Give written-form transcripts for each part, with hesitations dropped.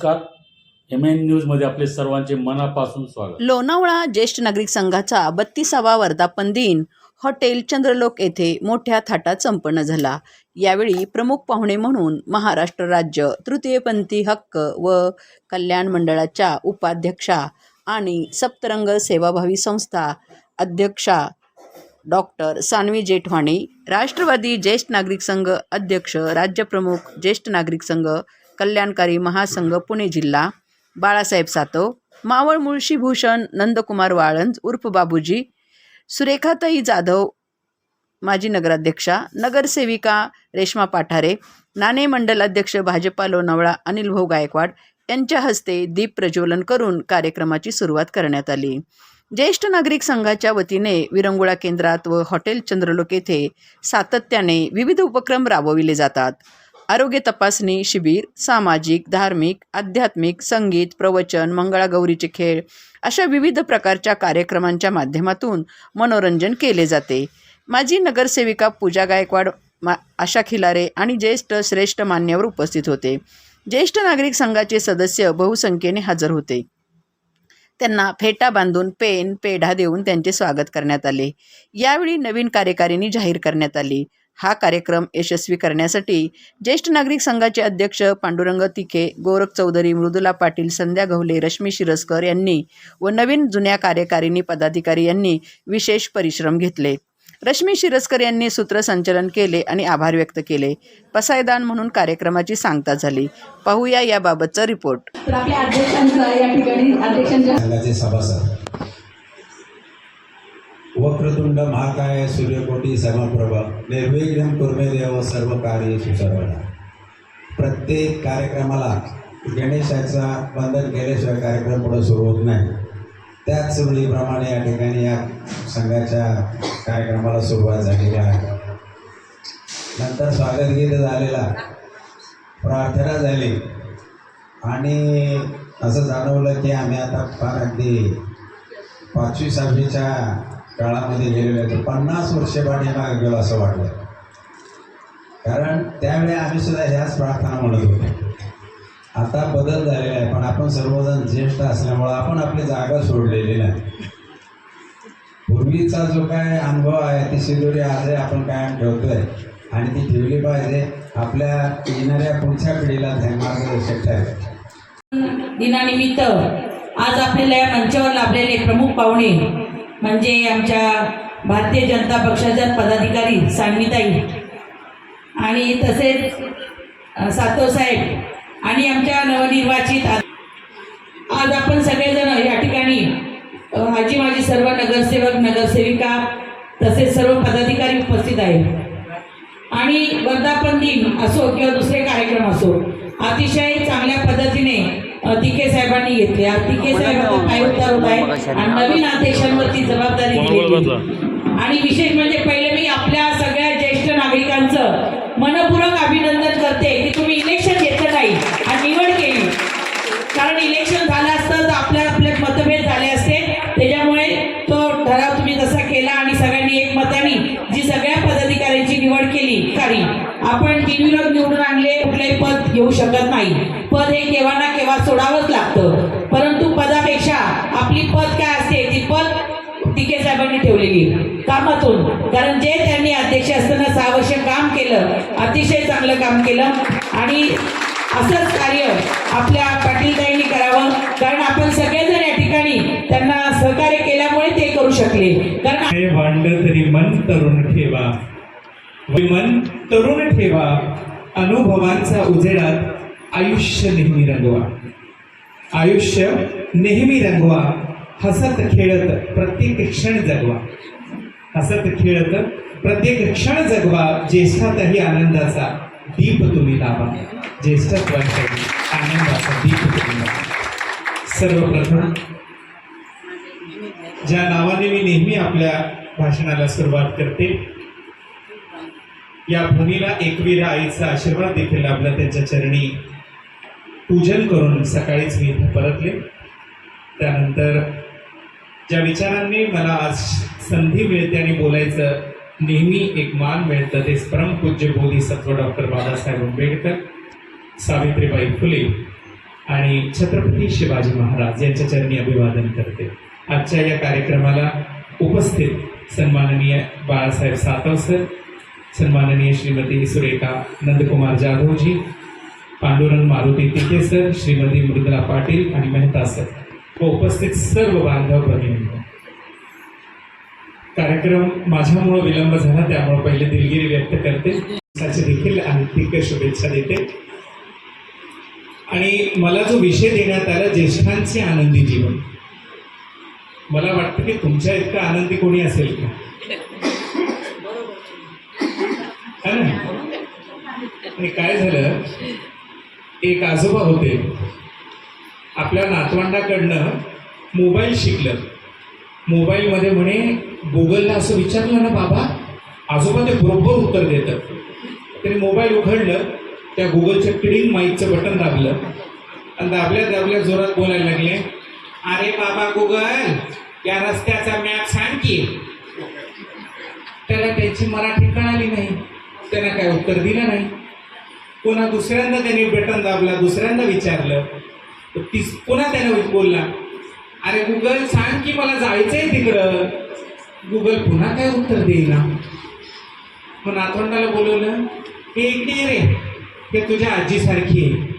नमस्कार. MN न्यूजमध्ये आपले सर्वांचे मनापासून स्वागत. लोणावळा ज्येष्ठ नागरिक संघाचा 32वा वर्धापन दिन हॉटेल चंद्रलोक येथे मोठ्या थाटात संपन्न झाला. यावेळी प्रमुख पाहुणे म्हणून महाराष्ट्र राज्य तृतीयपंथी हक्क व कल्याण मंडळाच्या उपाध्यक्षा आणि सप्तरंग सेवाभावी संस्था अध्यक्षा डॉक्टर सानवी जेठवाणी, राष्ट्रवादी ज्येष्ठ नागरिक संघ अध्यक्ष, राज्यप्रमुख ज्येष्ठ नागरिक संघ कल्याणकारी महासंघ पुणे जिल्हा बाळासाहेब सातव, मावळ मुळशी भूषण नंदकुमार वाळंज उर्फ बाबूजी, सुरेखाताई जाधव माजी नगराध्यक्षा, नगरसेविका रेश्मा पाठारे, नाणे मंडल अध्यक्ष भाजपा लोणावळा अनिल भाऊ गायकवाड यांच्या हस्ते दीप प्रज्वलन करून कार्यक्रमाची सुरुवात करण्यात आली. ज्येष्ठ नागरिक संघाच्या वतीने विरंगुळा केंद्रात व हॉटेल चंद्रलोक येथे सातत्याने विविध उपक्रम राबविले जातात. आरोग्य तपासणी शिबिर, सामाजिक, धार्मिक, आध्यात्मिक, संगीत, प्रवचन, मंगळागौरीचे खेळ अशा विविध प्रकारच्या कार्यक्रमांच्या माध्यमातून मनोरंजन केले जाते. माजी नगरसेविका पूजा गायकवाड, आशा खिलारे आणि ज्येष्ठ श्रेष्ठ मान्यवर उपस्थित होते. ज्येष्ठ नागरिक संघाचे सदस्य बहुसंख्येने हजर होते. त्यांना फेटा बांधून पेन पेढा देऊन त्यांचे स्वागत करण्यात आले. यावेळी नवीन कार्यकारिणी जाहीर करण्यात आली. हा कार्यक्रम यशस्वी करण्यासाठी ज्येष्ठ नागरिक संघाचे अध्यक्ष पांडुरंग तिखे, गोरख चौधरी, मृदुला पाटील, संध्या गवले, रश्मी शिरस्कर यांनी व नवीन जुन्या कार्यकारिणी पदाधिकारी यांनी विशेष परिश्रम घेतले. रश्मी शिरस्कर यांनी सूत्रसंचलन केले आणि आभार व्यक्त केले. पसायदान म्हणून कार्यक्रमाची सांगता झाली. पाहूया याबाबतचा रिपोर्ट. तर आपल्या अध्यक्षांचा या ठिकाणी अध्यक्षांच्या संघाचे सभासद, वक्रतुंड महाकाय सूर्यकोटी समप्रभ निर्विघ्नं कुर्मे देव सर्व कार्य सुसर्वदा. प्रत्येक कार्यक्रमाला गणेशाचा वंदन केल्याशिवाय कार्यक्रम पुढे सुरू होत नाही. त्याच रूढीप्रमाणे या ठिकाणी या संघाच्या कार्यक्रमाला सुरुवात झालेली आहे. नंतर स्वागत गीत झालेला, प्रार्थना झाली आणि असं जाणवलं की आम्ही आता फार अगदी 5वी-6वीच्या काळामध्ये गेलेलो आहे. तर 50 वर्ष पाठीमागे गेलो असं वाटलं. कारण त्यावेळी आम्ही सुद्धा ह्याच प्रार्थना म्हणत होतो. आता बदल झालेला आहे, पण आपण सर्वजण ज्येष्ठ असल्यामुळं आपण आपली जागा सोडलेली नाही. पूर्वीचा जो काय अनुभव आहे ती शिदोरी आजही आपण कायम ठेवतोय आणि ती ठेवली पाहिजे. आपल्या येणाऱ्या पुढच्या पिढीला मार्गदर्शक ठरेल. दिनानिमित्त आज आपल्याला या मंचावर लाभलेले प्रमुख पाहुणे म्हणजे आमच्या भारतीय जनता पक्षाच्या पदाधिकारी सानवीताई आणि तसेच सातव साहेब आणि आमच्या नवनिर्वाचित आज आपण सगळेजण या ठिकाणी माजी सर्व नगरसेवक नगरसेविका तसेच सर्व पदाधिकारी उपस्थित आहेत आणि वर्धापन दिन असो किंवा दुसरे कार्यक्रम असो अतिशय चांगल्या पद्धतीने तिखे साहेबांनी घेतले. तिखे साहेबांचा पाय उतार होत आहे आणि नवीन अध्यक्षांवरती जबाबदारी दिली. आणि विशेष म्हणजे पहिले मी आपल्या सगळ्या ज्येष्ठ नागरिकांचं मनपूर्वक अभिनंदन करते की तुम्ही इलेक्शन घेतलं नाही आणि निवड केली. कारण इलेक्शन झालं असतं तर आपले मतभेद झाले असते. त्याच्यामुळे तो ठराव तुम्ही तसा केला आणि सगळ्यांनी एकमताने जी सगळ्या पदाधिकाऱ्यांची निवड केली. आपण बिनविरोध निवडून आणले, कुठलेही पद घेऊ शकत नाही. पद हे केव्हा ना केव्हा सोडावंच लागतं. परंतु पदापेक्षा आपली पद काय असते ती पद तिखे साहेबांनी ठेवलेली कामातून. कारण जे त्यांनी अध्यक्ष असताना 6 वर्ष काम केलं, अतिशय चांगलं काम केलं आणि असंच कार्य आपल्या पाटीलताईंनी करावं. कारण आपण सगळेजण या ठिकाणी त्यांना सहकार्य केल्यामुळे ते करू शकले. कारण भांड तरी मन तरुण ठेवा, मन तरुण ठेवा, अनुभवांचा उजेडात आयुष्य नेहमी रंगवा, आयुष्य नेहमी रंगवा, हसत खेळत प्रत्येक क्षण जगवा, हसत खेळत प्रत्येक क्षण जगवा, ज्येष्ठातही आनंदाचा दीप तुम्ही लावा, ज्येष्ठत्वासाठी आनंदाचा दीप तुम्ही लावा. सर्वप्रथम ज्या नावाने मी नेहमी आपल्या भाषणाला सुरुवात करते, या भूमीला एकवीर आईचा आशीर्वाद देखील लाभला. त्यांच्या चरणी पूजन करून सकाळीच मी इथे परतले. त्यानंतर ज्या विचारांनी मला आज संधी मिळते आणि बोलायचं नेहमी एक मान मिळतं ते परमपूज्य बोधिसत्व डॉक्टर बाबासाहेब आंबेडकर, सावित्रीबाई फुले आणि छत्रपती शिवाजी महाराज यांच्या चरणी अभिवादन करते. आजच्या या कार्यक्रमाला उपस्थित सन्माननीय बाळासाहेब सातव सर, सन्माननीय श्रीमती सुरेखा नंदकुमार जाधवजी, पांडुरंग मारुती तिके सर, श्रीमती मृदुला पाटील आणि मेहता सर व उपस्थित सर्व बांधव भगिनी. कार्यक्रम माझ्यामुळे विलंब झाला, त्यामुळे पहिले दिलगिरी व्यक्त करते. त्याचे देखील हार्दिक शुभेच्छा देते. आणि मला जो विषय देण्यात आला, ज्येष्ठांचे आनंदी जीवन, मला वाटतं की तुमच्या इतका आनंदी कोणी असेल का? है ना? आणि काय झालं, एक आजोबा होते, आपल्या नातवंडाकडनं मोबाईल शिकलं. मोबाईलमध्ये म्हणे गुगलला असं विचारलं ना बाबा, आजोबा ते बरोबर उत्तर देतात. त्याने मोबाईल उघडलं, त्या गुगलच्या टिडिंग माईकचं बटन दाबलं आणि दाबल्या जोरात बोलायला लागले, अरे बाबा गुगल, या रस्त्याचा मॅप सांग की. त्याला त्याची मराठी कळाली नाही, त्यानं काय उत्तर दिलं नाही. पुन्हा दुसऱ्यांदा त्याने बटन दाबला, दुसऱ्यांदा विचारलं, पुन्हा त्यानं बोलला, अरे गुगल सांग की मला जायचंय तिकडं. गुगल पुन्हा काय उत्तर देईना. मग नातवंडाला बोलवलं, हे इकडे ये रे, हे तुझ्या आजीसारखी आहे,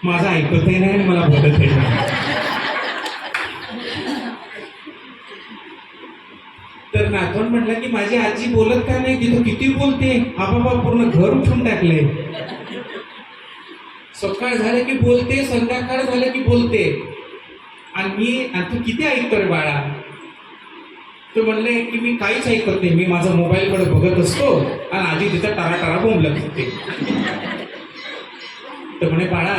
माझं ऐकतही नाही आणि मला बोलतही नाही. तर नातवंड म्हटलं की माझी आजी बोलत का नाही, तिथं किती बोलते, आबाबा पूर्ण घर उठून टाकले. सकाळ झालं की बोलते, संध्याकाळ झालं की बोलते, आणि तू किती ऐकतो रे बाळा? तो म्हणले की मी काहीच ऐकत नाही, मी माझा मोबाईलकडे बघत असतो आणि आजी तिथं टारा बोंबलत होते. तर म्हणे बाळा,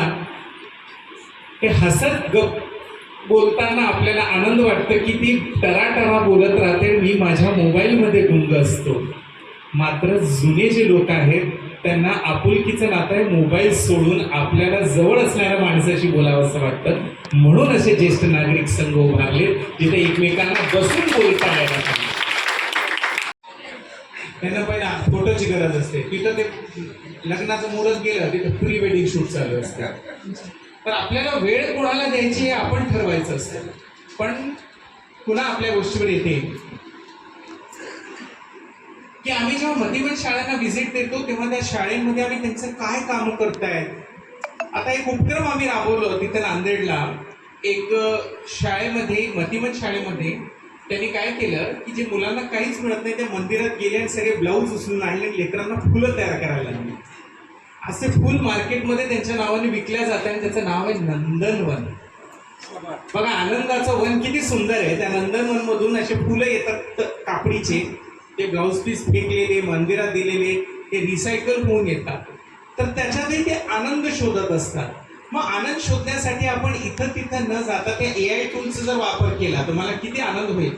हे हसत बोलताना आपल्याला आनंद वाटतं की ती टरा बोलत राहते, मी माझ्या मोबाईलमध्ये गुंग असतो. मात्र जुने जे लोक आहेत त्यांना आपुलकीचं नातं आहे मोबाईल सोडून आपल्याला जवळ असणाऱ्या माणसाशी बोलावं असं वाटतं. म्हणून असे ज्येष्ठ नागरिक संघ उभारले जिथे एकमेकांना बसून बोलता येणार. त्यांना पहिला फोटोची गरज असते, तिथं ते लग्नाचं मुहूर्त गेलं, तिथं प्री वेडिंग शूट चालू असतं. तर आपल्याला वेळ कोणाला द्यायची हे आपण ठरवायचं असतं. पण पुन्हा आपल्या गोष्टीवर येते की आम्ही जेव्हा मध्यमन शाळांना व्हिजिट देतो तेव्हा त्या शाळेमध्ये आम्ही त्यांचं काय काम करतायत. आता एक उपक्रम आम्ही राबवलो तिथे नांदेडला, एक शाळेमध्ये, मध्यमन शाळेमध्ये त्यांनी काय केलं की जे मुलांना काहीच मिळत नाही त्या मंदिरात गेले आणि सगळे ब्लाऊज उचलून आणले, लेकरांना फुलं तयार करायला लागली. असे फुल मार्केटमध्ये त्यांच्या नावाने विकल्या जातात आणि त्याचं नाव आहे नंदनवन. बघा आनंदाचं वन किती सुंदर आहे. त्या नंदनवन मधून असे फुलं येतात कापडीचे, ते ब्लाऊज पीस फेकलेले, मंदिरात दिलेले, ते रिसायकल होऊन येतात. तर त्याच्यातही ते आनंद शोधत असतात. मग आनंद शोधण्यासाठी आपण इथं तिथं न जाता त्या AI टूलचा जर वापर केला तर मला किती आनंद होईल.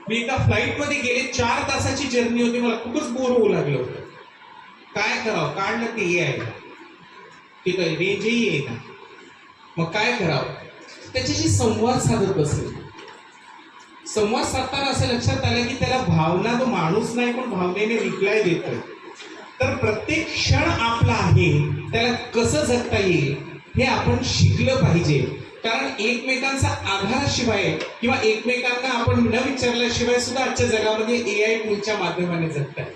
मी एका फ्लाईटमध्ये गेले, 4 तासाची जर्नी होती, मला खूपच बोर होऊ लागलं होतं. काय करावं, काढलं ते AI, तिथं रेंजही येईना. मग काय करावं, त्याच्याशी संवाद साधत बसले. संवाद साधताना असं लक्षात आलं की त्याला भावना, तो माणूस नाही पण भावनेने रिप्लाय देतोय. तर प्रत्येक क्षण आपला आहे, त्याला कसं जगता येईल हे आपण शिकलं पाहिजे. कारण एकमेकांचा आधाराशिवाय किंवा एकमेकांना आपण न विचारल्याशिवाय सुद्धा आजच्या जगामध्ये AI टूलच्या माध्यमाने जगताय.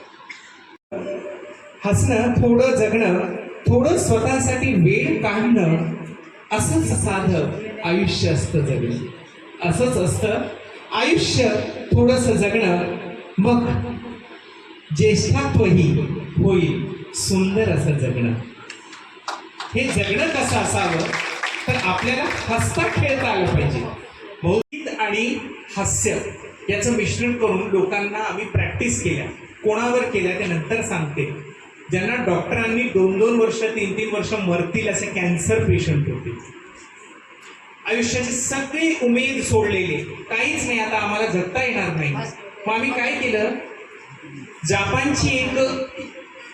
हसणं, थोडं जगणं, थोडं स्वतःसाठी वेळ काढणं, असंच साधं आयुष्य असतं जगणं. असंच असतं आयुष्य, थोडंसं जगणं, मग ज्येष्ठात्वही होईल सुंदर असं जगणं. हे जगणं कसं असावं तर आपल्याला हसता खेळता आलं पाहिजे. भौतिक आणि हास्य याचं मिश्रण करून लोकांना आम्ही प्रॅक्टिस केल्या. कोणावर केल्या ते नंतर सांगते. ज्यांना डॉक्टरांनी 2-2 वर्ष 3-3 वर्ष मरतील असे कॅन्सर पेशंट होते. आयुष्याची सगळी उमेद सोडलेली, काहीच नाही, आता आम्हाला जगता येणार नाही. मग आम्ही काय केलं, जापानची एक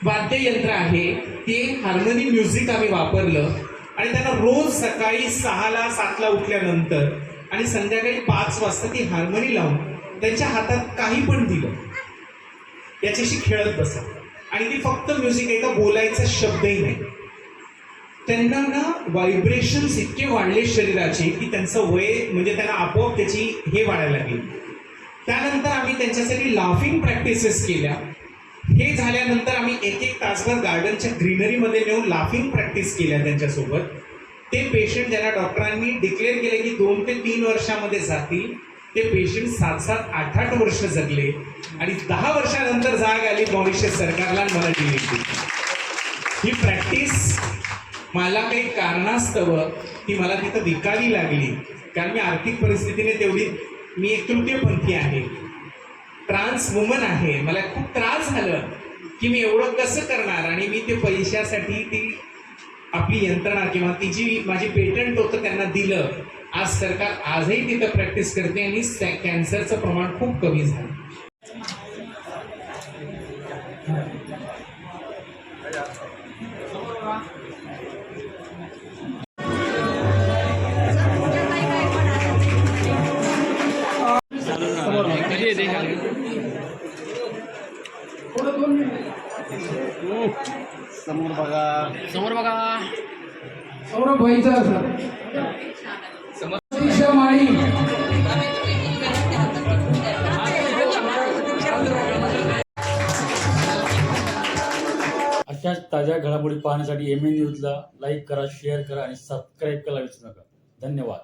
वाद्ययंत्र आहे ते हार्मोनी म्युझिक आम्ही वापरलं आणि त्यांना रोज सकाळी 6ला 7ला उठल्यानंतर आणि संध्याकाळी 5 वाजता ती हार्मोनी लावून त्यांच्या हातात काही पण दिलं, याच्याशी खेळत बसा. आणि ती फक्त म्युझिक आहे, का बोलायचा शब्दही नाही. त्यांना ना व्हायब्रेशन्स इतके वाढले शरीराचे की त्यांचं वय म्हणजे त्यांना आपोआप त्याची हे वाढायला लागली. त्यानंतर आम्ही त्यांच्यासाठी लाफिंग प्रॅक्टिसेस केल्या. हे झाल्यानंतर आम्ही एक तासभर गार्डनच्या ग्रीनरीमध्ये नेऊन लाफिंग प्रॅक्टिस केल्या त्यांच्यासोबत. ते पेशंट ज्यांना डॉक्टरांनी डिक्लेअर केले की 2 ते 3 वर्षामध्ये जातील, ते पेशंट 7-7, 8-8 वर्ष जगले आणि 10 वर्षानंतर जाग आली मॉरिशस सरकारला आणि मला दिली. ही प्रॅक्टिस मला काही कारणास्तव ती मला तिथं विकावी लागली, कारण मी आर्थिक परिस्थितीने तेवढी, मी एक तृतीयपंथी आहे, ट्रान्स वुमन आहे, मला खूप त्रास झालं की मी एवढं कसं करणार. आणि मी ते पैशासाठी ती आपली यंत्रणा किंवा ती जी माझी पेटंट होतं त्यांना दिलं. आज सरकार आजही तिथं प्रॅक्टिस करते आणि कॅन्सरचं प्रमाण खूप कमी झालं. समोर बघा. सौरभ व्हायचं सर. माळी अशाच ताज्या घडामोडी पाहण्यासाठी MN न्यूजला लाईक करा, शेअर करा आणि सबस्क्राईब करायला विसरू नका. धन्यवाद.